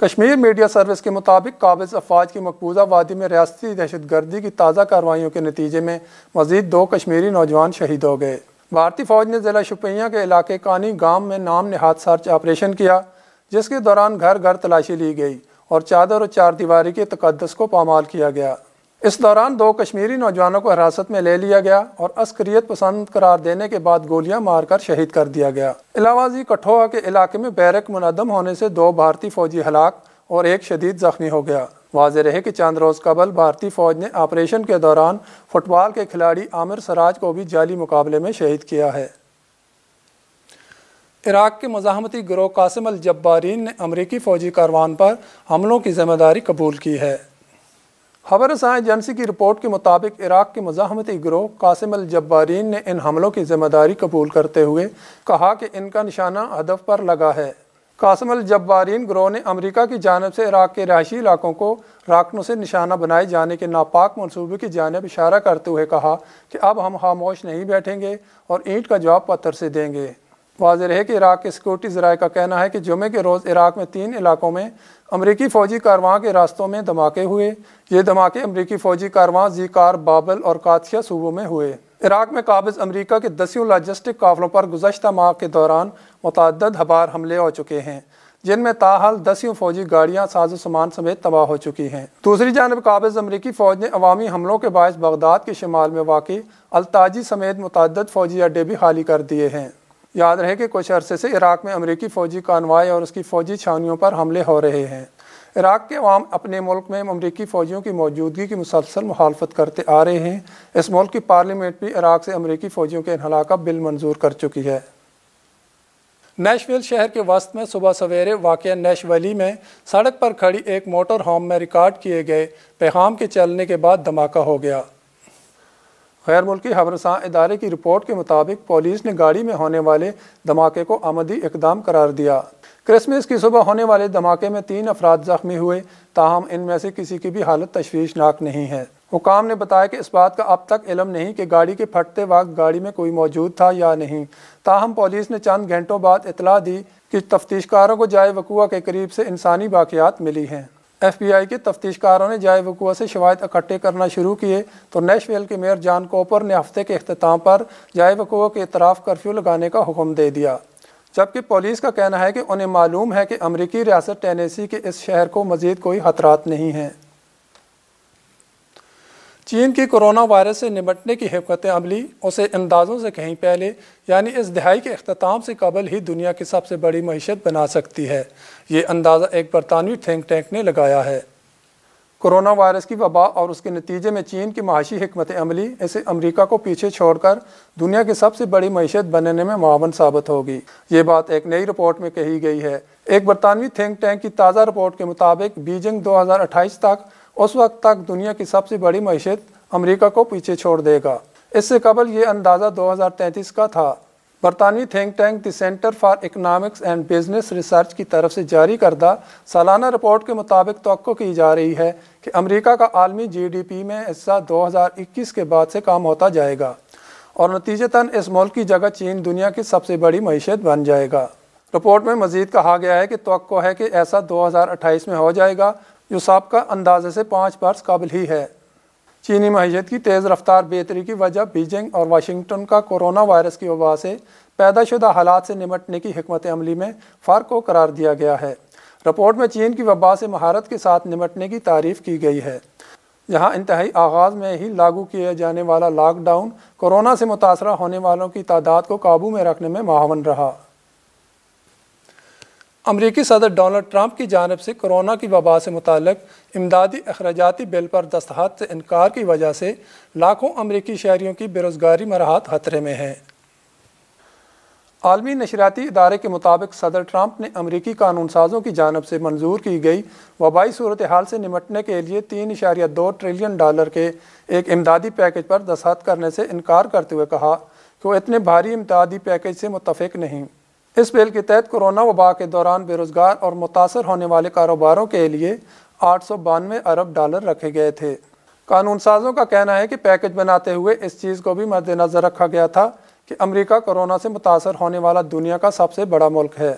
Kashmir media service کے مطابق قابض افواج کی مقبوضہ وادی میں ریاستی دہشت گردی کی تازہ کارروائیوں کے نتیجے میں مزید 2 کشمیری نوجوان شہید ہو گئے۔ بھارتی فوج نے ضلع شوپیاں کے علاقے کانی گام میں نام نہاد سرچ آپریشن کیا، جس کے دوران گھر گھر تلاشی لی گئی اور چادر اور چار دیواری کے تقدس کو پامال کیا گیا۔ اس دوران 2 کشمیری نوجوانوں کو حراست میں لے لیا گیا اور عسکریت پسند قرار دینے کے بعد گولیاں مار کر شہید کر دیا گیا۔ علاوہ ازیں کٹھوعہ کے علاقے میں بیرک منہدم ہونے سے 2 بھارتی فوجی ہلاک اور 1 شدید زخمی ہو گیا۔ واضح رہے کہ چند روز قبل بھارتی فوج نے آپریشن کے دوران فٹ بال کے کھلاڑی عامر سراج کو بھی جعلی مقابلے میں شہید کیا ہے۔ عراق کے مزاحمتی گروہ قاسم الجبارین نے امریکی فوجی کاروان پر حملوں کی ذمہ داری قبول کی ہے۔ خبر رساں ایجنسی کی رپورٹ کے مطابق عراق کے مزاحمتی گروہ قاسم الجبارین نے ان حملوں کی ذمہ داری قبول کرتے ہوئے کہا کہ ان کا نشانہ ہدف پر لگا ہے۔ قاسم الجبارین گروہ نے امریکہ کی جانب سے عراق کے رہائشی علاقوں کو راکنوں سے نشانہ بنائے جانے کے ناپاک منصوبے کی جانب اشارہ کرتے ہوئے کہا کہ اب ہم خاموش نہیں بیٹھیں گے اور اینٹ کا جواب پتھر سے دیں گے۔ واضح رہے کہ عراق کے سیکورٹی ذرائع کا کہنا ہے کہ جمعے کے روز عراق میں 3 علاقوں میں امریکی فوجی کارواں کے راستوں میں دھماکے ہوئے۔ یہ دھماکے امریکی فوجی کارواں زیکار، بابل اور قادسیہ صوبوں میں ہوئے۔ عراق میں قابض امریکہ کے 10 لاجسٹک قافلوں پر گزشتہ ماہ کے دوران متعدد بار حملے ہو چکے ہیں، جن میں تاحال 10 فوجی گاڑیاں ساز و سامان سمیت تباہ ہو چکی ہیں۔ دوسری جانب قابض امریکی فوج نے عوامی حملوں کے باعث بغداد کے شمال میں واقع التاجی سمیت متعدد فوجی اڈے بھی خالی کر دیے ہیں۔ یاد رہے کہ کچھ عرصے سے عراق میں امریکی فوجی کانوائے اور اس کی فوجی چھاؤنیوں پر حملے ہو رہے ہیں۔ عراق کے عوام اپنے ملک میں امریکی فوجیوں کی موجودگی کی مسلسل مخالفت کرتے آ رہے ہیں۔ اس ملک کی پارلیمنٹ بھی عراق سے امریکی فوجیوں کے انخلاء کا بل منظور کر چکی ہے۔ نیشویل شہر کے وسط میں صبح سویرے واقع نیشویلی میں سڑک پر کھڑی ایک موٹر ہوم میں ریکارڈ کیے گئے پیغام کے چلنے کے بعد دھماکہ ہو گیا۔ غیر ملکی خبر رساں ادارے کی رپورٹ کے مطابق پولیس نے گاڑی میں ہونے والے دھماکے کو عمدی اقدام قرار دیا۔ کرسمس کی صبح ہونے والے دھماکے میں 3 افراد زخمی ہوئے، تاہم ان میں سے کسی کی بھی حالت تشویشناک نہیں ہے۔ حکام نے بتایا کہ اس بات کا اب تک علم نہیں کہ گاڑی کے پھٹتے وقت گاڑی میں کوئی موجود تھا یا نہیں، تاہم پولیس نے چند گھنٹوں بعد اطلاع دی کہ تفتیشکاروں کو جائے وقوع کے قریب سے انسانی باقیات ملی ہیں۔ ایف بی آئی کے تفتیشکاروں نے جائے وقوع سے شواہد اکٹھے کرنا شروع کیے تو نیشویل کے میئر جان کوپر نے ہفتے کے اختتام پر جائے وقوع کے اطراف کرفیو لگانے کا حکم دے دیا، جبکہ پولیس کا کہنا ہے کہ انہیں معلوم ہے کہ امریکی ریاست ٹینیسی کے اس شہر کو مزید کوئی خطرات نہیں ہیں۔ چین کی کورونا وائرس سے نمٹنے کی حکمت عملی اسے اندازوں سے کہیں پہلے یعنی اس دہائی کے اختتام سے قبل ہی دنیا کی سب سے بڑی معیشت بنا سکتی ہے۔ یہ اندازہ ایک برطانوی تھنک ٹینک نے لگایا ہے۔ کورونا وائرس کی وبا اور اس کے نتیجے میں چین کی معاشی حکمت عملی اسے امریکہ کو پیچھے چھوڑ کر دنیا کی سب سے بڑی معیشت بننے میں معاون ثابت ہوگی۔ یہ بات ایک نئی رپورٹ میں کہی گئی ہے۔ ایک برطانوی تھنک ٹینک کی تازہ رپورٹ کے مطابق بیجنگ 2028 تک اس وقت تک دنیا کی سب سے بڑی معیشت امریکہ کو پیچھے چھوڑ دے گا۔ اس سے قبل یہ اندازہ 2033 کا تھا۔ برطانوی think tank the centre for economics and business research کی طرف سے جاری کردہ سالانہ رپورٹ کے مطابق توقع کی جا رہی ہے کہ امریکہ کا عالمی جی ڈی پی میں حصہ 2021 کے بعد سے کم ہوتا جائے گا اور نتیجتاً اس ملک کی جگہ چین دنیا کی سب سے بڑی معیشت بن جائے گا۔ رپورٹ میں مزید کہا گیا ہے کہ توقع ہے کہ ایسا 2028 میں ہو جائے گا، جو سابقہ اندازے سے 5 برس قبل ہی ہے۔ چینی معیشت کی تیز رفتار بہتری کی وجہ بیجنگ اور واشنگٹن کا کورونا وائرس کی وبا سے پیدا شدہ حالات سے نمٹنے کی حکمت عملی میں فرق کو قرار دیا گیا ہے۔ رپورٹ میں چین کی وبا سے مہارت کے ساتھ نمٹنے کی تعریف کی گئی ہے، جہاں انتہائی آغاز میں ہی لاگو کیا جانے والا لاک ڈاؤن کورونا سے متاثرہ ہونے والوں کی تعداد کو قابو میں رکھنے میں معاون رہا۔ امریکی صدر ڈونلڈ ٹرمپ کی جانب سے کورونا کی وبا سے متعلق امدادی اخراجاتی بل پر دستخط سے انکار کی وجہ سے لاکھوں امریکی شہریوں کی بے روزگاری مراحت خطرے میں ہیں۔ عالمی نشریاتی ادارے کے مطابق صدر ٹرمپ نے امریکی قانون سازوں کی جانب سے منظور کی گئی وبائی صورتحال سے نمٹنے کے لیے $3.2 ٹریلین کے ایک امدادی پیکج پر دستخط کرنے سے انکار کرتے ہوئے کہا کہ وہ اتنے بھاری امدادی پیکج سے متفق نہیں۔ اس بل کے تحت کورونا وبا کے دوران بے روزگار اور متاثر ہونے والے کاروباروں کے لیے $892 ارب رکھے گئے تھے۔ قانون سازوں کا کہنا ہے کہ پیکج بناتے ہوئے اس چیز کو بھی مد نظر رکھا گیا تھا کہ امریکہ کورونا سے متاثر ہونے والا دنیا کا سب سے بڑا ملک ہے۔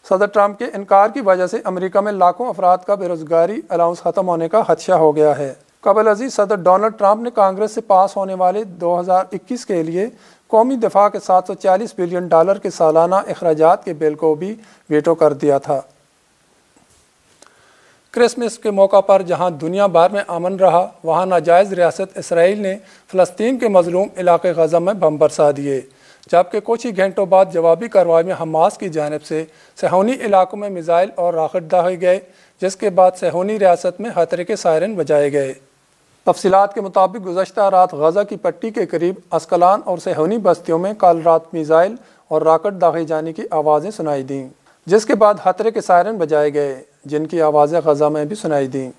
صدر ٹرمپ کے انکار کی وجہ سے امریکہ میں لاکھوں افراد کا بے روزگاری الاؤنس ختم ہونے کا خدشہ ہو گیا ہے۔ قبل ازیں صدر ڈونلڈ ٹرمپ نے کانگریس سے پاس ہونے والے 2021 کے لیے قومی دفاع کے $740 بلین کے سالانہ اخراجات کے بل کو بھی ویٹو کر دیا تھا۔ کرسمس کے موقع پر جہاں دنیا بھر میں امن رہا، وہاں ناجائز ریاست اسرائیل نے فلسطین کے مظلوم علاقے غزہ میں بم برسا دیے، جبکہ کچھ ہی گھنٹوں بعد جوابی کارروائی میں حماس کی جانب سے صہیونی علاقوں میں میزائل اور راکٹ داغے گئے، جس کے بعد صہیونی ریاست میں خطرے کے سائرن بجائے گئے۔ تفصیلات کے مطابق گزشتہ رات غزہ کی پٹی کے قریب اسکلان اور صہیونی بستیوں میں کل رات میزائل اور راکٹ داغے جانے کی آوازیں سنائی دیں، جس کے بعد خطرے کے سائرن بجائے گئے، جن کی آوازیں غزہ میں بھی سنائی دیں۔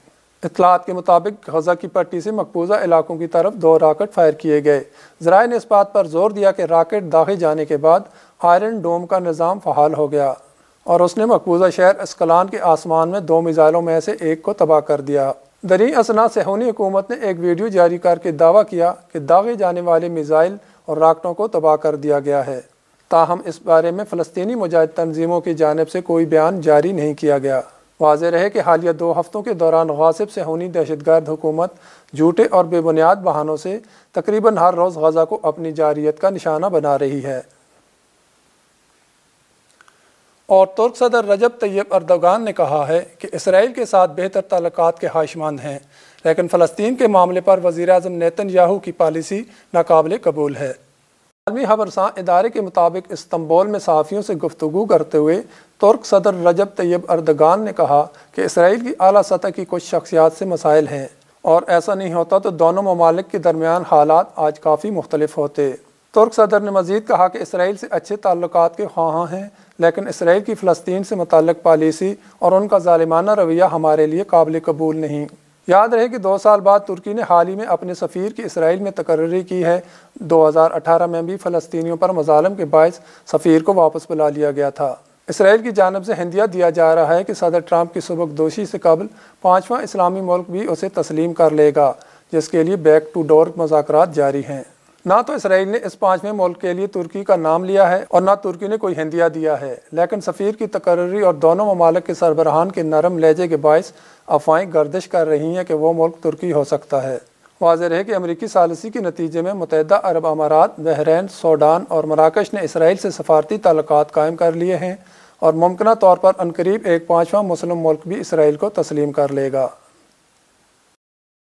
اطلاعات کے مطابق غزہ کی پٹی سے مقبوضہ علاقوں کی طرف 2 راکٹ فائر کیے گئے۔ ذرائع نے اس بات پر زور دیا کہ راکٹ داغے جانے کے بعد آئرن ڈوم کا نظام فعال ہو گیا اور اس نے مقبوضہ شہر اسکلان کے آسمان میں 2 میزائلوں میں سے ایک کو تباہ کر دیا۔ دریں اثنا صہیونی حکومت نے ایک ویڈیو جاری کر کے دعویٰ کیا کہ داغے جانے والے میزائل اور راکٹوں کو تباہ کر دیا گیا ہے، تاہم اس بارے میں فلسطینی مجاہد تنظیموں کی جانب سے کوئی بیان جاری نہیں کیا گیا۔ واضح رہے کہ حالیہ 2 ہفتوں کے دوران غاصب صہیونی دہشت گرد حکومت جھوٹے اور بے بنیاد بہانوں سے تقریباً ہر روز غزہ کو اپنی جارحیت کا نشانہ بنا رہی ہے۔ اور ترک صدر رجب طیب اردوغان نے کہا ہے کہ اسرائیل کے ساتھ بہتر تعلقات کے خواہشمند ہیں، لیکن فلسطین کے معاملے پر وزیر اعظم نیتن یاہو کی پالیسی ناقابل قبول ہے۔ عالمی خبرساں ادارے کے مطابق استنبول میں صحافیوں سے گفتگو کرتے ہوئے ترک صدر رجب طیب اردوغان نے کہا کہ اسرائیل کی اعلیٰ سطح کی کچھ شخصیات سے مسائل ہیں، اور ایسا نہیں ہوتا تو دونوں ممالک کے درمیان حالات آج کافی مختلف ہوتے۔ ترک صدر نے مزید کہا کہ اسرائیل سے اچھے تعلقات کے خواہاں ہیں، لیکن اسرائیل کی فلسطین سے متعلق پالیسی اور ان کا ظالمانہ رویہ ہمارے لیے قابل قبول نہیں۔ یاد رہے کہ 2 سال بعد ترکی نے حال ہی میں اپنے سفیر کی اسرائیل میں تقرری کی ہے۔ 2018 میں بھی فلسطینیوں پر مظالم کے باعث سفیر کو واپس بلا لیا گیا تھا۔ اسرائیل کی جانب سے ہندیہ دیا جا رہا ہے کہ صدر ٹرمپ کی سبکدوشی سے قبل 5واں اسلامی ملک بھی اسے تسلیم کر لے گا، جس کے لیے بیک ٹو ڈور مذاکرات جاری ہیں۔ نہ تو اسرائیل نے اس 5ویں ملک کے لیے ترکی کا نام لیا ہے اور نہ ترکی نے کوئی ہندیہ دیا ہے، لیکن سفیر کی تقرری اور دونوں ممالک کے سربراہان کے نرم لہجے کے باعث افواہیں گردش کر رہی ہیں کہ وہ ملک ترکی ہو سکتا ہے۔ واضح رہے کہ امریکی ثالثی کے نتیجے میں متحدہ عرب امارات، بحرین، سوڈان اور مراکش نے اسرائیل سے سفارتی تعلقات قائم کر لیے ہیں، اور ممکنہ طور پر عنقریب ایک 5واں مسلم ملک بھی اسرائیل کو تسلیم کر لے گا۔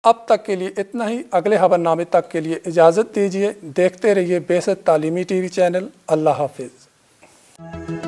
اب تک کے لیے اتنا ہی۔ اگلے خبر نامے تک کے لیے اجازت دیجیے۔ دیکھتے رہیے بیست تعلیمی ٹی وی چینل۔ اللہ حافظ۔